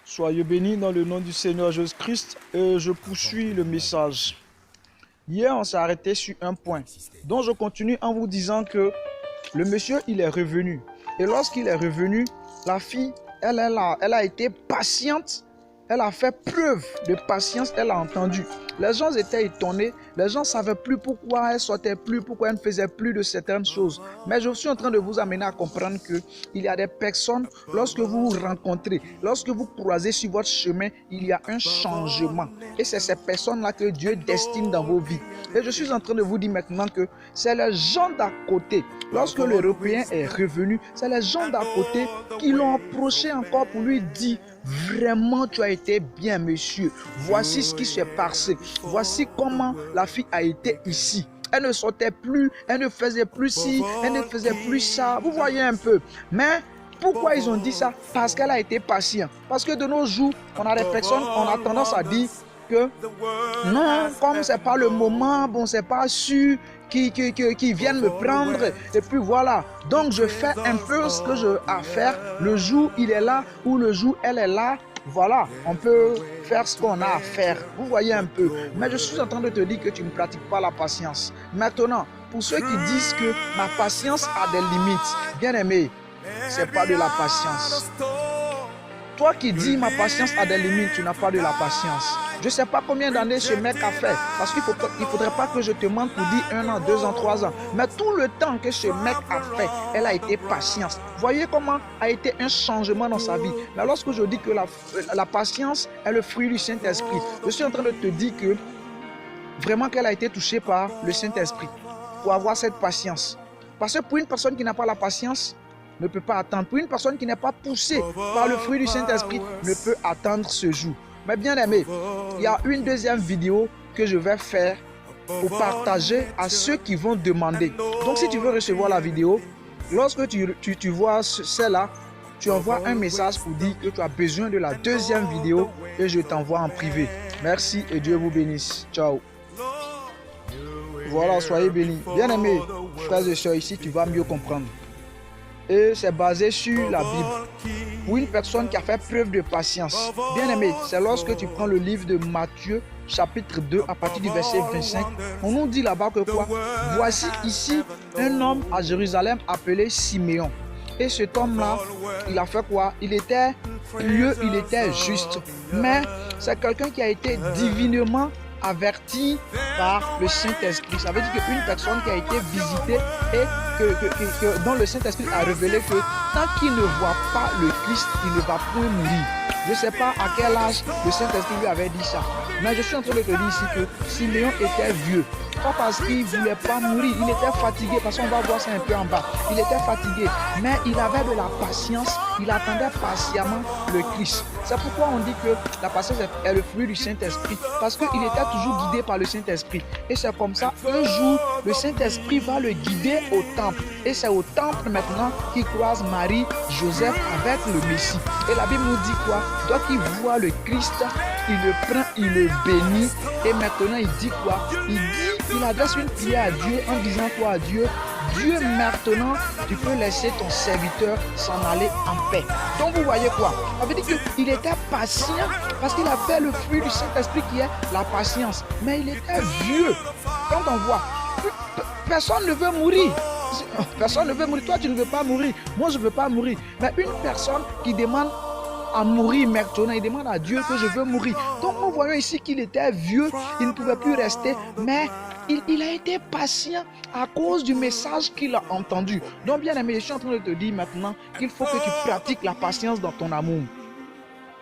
Soyez bénis dans le nom du Seigneur Jésus-Christ et je poursuis le message. Hier, on s'est arrêté sur un point. Donc, je continue en vous disant que le monsieur, il est revenu. Et lorsqu'il est revenu, la fille, elle a été patiente. Elle a fait preuve de patience, elle a entendu. Les gens étaient étonnés, les gens ne savaient plus pourquoi elle sortait plus, pourquoi elle ne faisait plus de certaines choses. Mais je suis en train de vous amener à comprendre qu'il y a des personnes, lorsque vous vous rencontrez, lorsque vous croisez sur votre chemin, il y a un changement. Et c'est ces personnes-là que Dieu destine dans vos vies. Et je suis en train de vous dire maintenant que c'est les gens d'à côté. Lorsque l'Européen est revenu, c'est les gens d'à côté qui l'ont approché encore pour lui dire: vraiment, tu as été bien, monsieur. Voici ce qui s'est passé. Voici comment la fille a été ici. Elle ne sortait plus, elle ne faisait plus ci, elle ne faisait plus ça. Vous voyez un peu. Mais pourquoi ils ont dit ça? Parce qu'elle a été patiente. Parce que de nos jours, on a des personnes, on a tendance à dire que non, comme c'est pas le moment, bon, c'est pas sûr qui viennent me prendre. Et puis voilà. Donc je fais un peu ce que j'ai à faire. Le jour il est là ou le jour elle est là. Voilà, on peut faire ce qu'on a à faire. Vous voyez un peu. Mais je suis en train de te dire que tu ne pratiques pas la patience. Maintenant, pour ceux qui disent que ma patience a des limites, bien aimé, c'est pas de la patience. Toi qui dis ma patience a des limites, tu n'as pas de la patience. Je ne sais pas combien d'années ce mec a fait. Parce qu'il ne faudrait pas que je te demande pour dire 1 an, 2 ans, 3 ans. Mais tout le temps que ce mec a fait, elle a été patience. Voyez comment a été un changement dans sa vie. Mais lorsque je dis que la patience est le fruit du Saint-Esprit, je suis en train de te dire que vraiment qu'elle a été touchée par le Saint-Esprit pour avoir cette patience. Parce que pour une personne qui n'a pas la patience, ne peut pas attendre. Pour une personne qui n'est pas poussée par le fruit du Saint-Esprit, ne peut attendre ce jour. Mais bien aimé, il y a une deuxième vidéo que je vais faire pour partager à ceux qui vont demander. Donc si tu veux recevoir la vidéo, lorsque tu vois celle-là, tu envoies un message pour dire que tu as besoin de la deuxième vidéo et je t'envoie en privé. Merci et Dieu vous bénisse. Ciao. Voilà, soyez bénis. Bien aimé, frères et sœurs, ici tu vas mieux comprendre. Et c'est basé sur la Bible. Pour une personne qui a fait preuve de patience, bien aimé, c'est lorsque tu prends le livre de Matthieu, chapitre 2, à partir du verset 25, on nous dit là-bas que quoi? Voici ici un homme à Jérusalem appelé Siméon. Et cet homme-là, il a fait quoi? Il était pieux, il était juste. Mais c'est quelqu'un qui a été divinement averti par le Saint-Esprit. Ça veut dire qu'une personne qui a été visitée et dont le Saint-Esprit a révélé que tant qu'il ne voit pas le Christ, il ne va point mourir. Je ne sais pas à quel âge le Saint-Esprit lui avait dit ça. Mais je suis en train de te dire ici que Siméon était vieux. Pas parce qu'il ne voulait pas mourir, il était fatigué, parce qu'on va voir ça un peu en bas. Il était fatigué, mais il avait de la patience, il attendait patiemment le Christ. C'est pourquoi on dit que la patience est le fruit du Saint-Esprit, parce qu'il était toujours guidé par le Saint-Esprit. Et c'est comme ça, un jour, le Saint-Esprit va le guider au temple. Et c'est au temple maintenant qu'il croise Marie, Joseph avec le Messie. Et la Bible nous dit quoi? Donc il voit le Christ, il le prend, il le bénit. Et maintenant il dit quoi? Il adresse une prière à Dieu en disant quoi à Dieu? Dieu, maintenant, tu peux laisser ton serviteur s'en aller en paix. Donc vous voyez quoi? Ça veut dire qu'il était patient parce qu'il a fait le fruit du Saint-Esprit qui est la patience. Mais il était vieux. Quand on voit, personne ne veut mourir. Personne ne veut mourir. Toi, tu ne veux pas mourir. Moi, je ne veux pas mourir. Mais une personne qui demande à mourir maintenant, il demande à Dieu que je veux mourir. Donc nous voyons ici qu'il était vieux, il ne pouvait plus rester, mais il a été patient à cause du message qu'il a entendu. Donc bien aimé, je suis en train de te dire maintenant qu'il faut que tu pratiques la patience dans ton amour.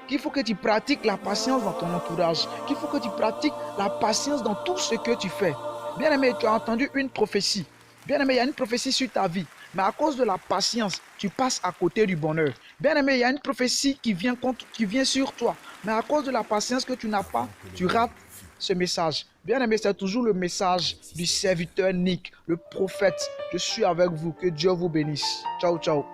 Qu'il faut que tu pratiques la patience dans ton entourage. Qu'il faut que tu pratiques la patience dans tout ce que tu fais. Bien aimé, tu as entendu une prophétie. Bien aimé, il y a une prophétie sur ta vie. Mais à cause de la patience, tu passes à côté du bonheur. Bien aimé, il y a une prophétie qui vient sur toi. Mais à cause de la patience que tu n'as pas, tu rates ce message. Bien aimé, c'est toujours le message du serviteur Nick, le prophète. Je suis avec vous. Que Dieu vous bénisse. Ciao, ciao.